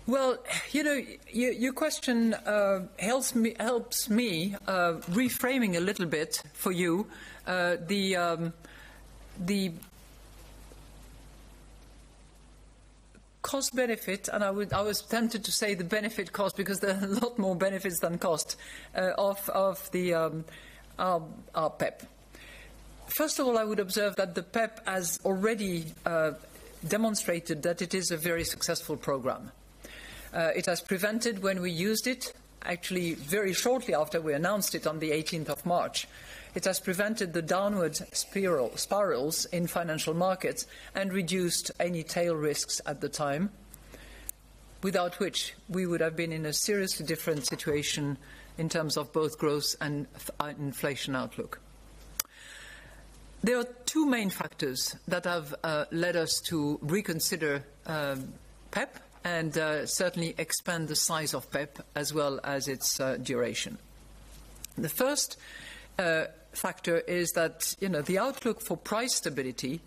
Well, your question helps me reframing a little bit for you the cost-benefit, and I was tempted to say the benefit-cost because there are a lot more benefits than cost of our PEPP. First of all, I would observe that the PEPP has already demonstrated that it is a very successful programme. It has prevented, when we used it, actually very shortly after we announced it on the 18th of March, it has prevented the downward spirals in financial markets and reduced any tail risks at the time, without which we would have been in a seriously different situation in terms of both growth and inflation outlook. There are two main factors that have led us to reconsider PEPP and certainly expand the size of PEPP as well as its duration. The first factor is that the outlook for price stability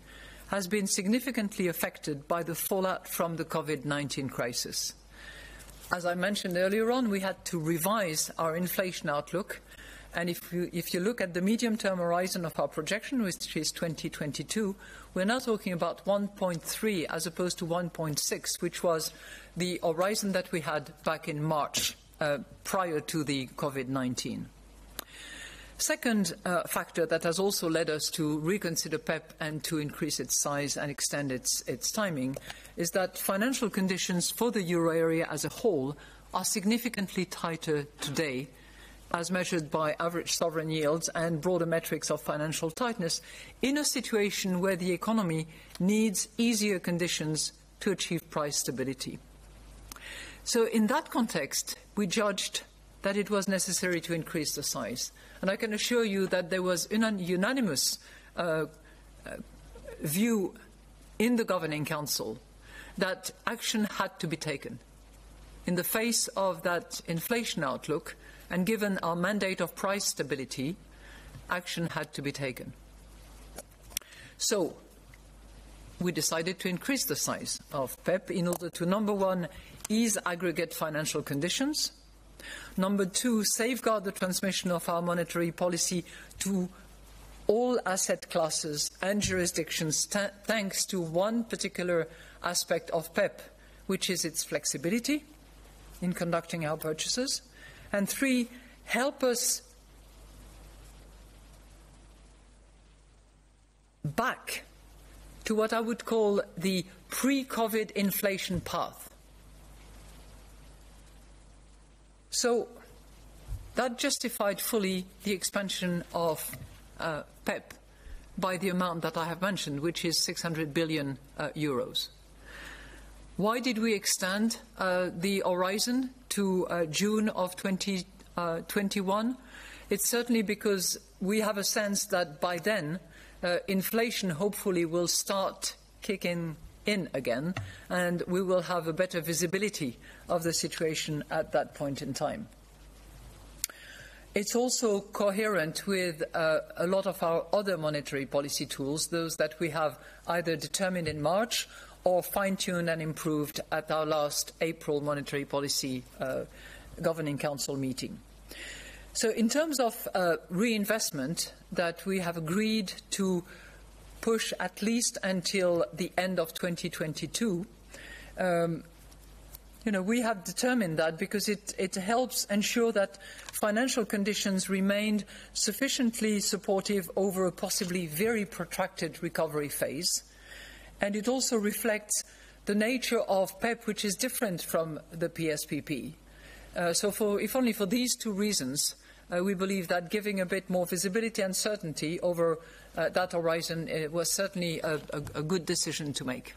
has been significantly affected by the fallout from the COVID-19 crisis. As I mentioned earlier on, we had to revise our inflation outlook, and if you look at the medium-term horizon of our projection, which is 2022, we're now talking about 1.3 as opposed to 1.6, which was the horizon that we had back in March prior to the COVID-19. Second factor that has also led us to reconsider PEPP and to increase its size and extend its timing is that financial conditions for the euro area as a whole are significantly tighter today, as measured by average sovereign yields and broader metrics of financial tightness, in a situation where the economy needs easier conditions to achieve price stability. So in that context, we judged that it was necessary to increase the size. And I can assure you that there was a unanimous view in the Governing Council that action had to be taken. In the face of that inflation outlook, and given our mandate of price stability, action had to be taken. So we decided to increase the size of PEPP in order to, number one, ease aggregate financial conditions, number two, safeguard the transmission of our monetary policy to all asset classes and jurisdictions thanks to one particular aspect of PEPP, which is its flexibility in conducting our purchases, and three, help us back to what I would call the pre-COVID inflation path. So that justified fully the expansion of PEPP by the amount that I have mentioned, which is 600 billion euros. Why did we extend the horizon to June of 2021? It's certainly because we have a sense that by then inflation hopefully will start kicking in again, and we will have a better visibility of the situation at that point in time. It's also coherent with a lot of our other monetary policy tools, those that we have either determined in March or fine-tuned and improved at our last April Monetary Policy Governing Council meeting. So in terms of reinvestment that we have agreed to push at least until the end of 2022, we have determined that because it helps ensure that financial conditions remained sufficiently supportive over a possibly very protracted recovery phase. And it also reflects the nature of PEPP, which is different from the PSPP. So if only for these two reasons, we believe that giving a bit more visibility and certainty over that horizon was certainly a good decision to make.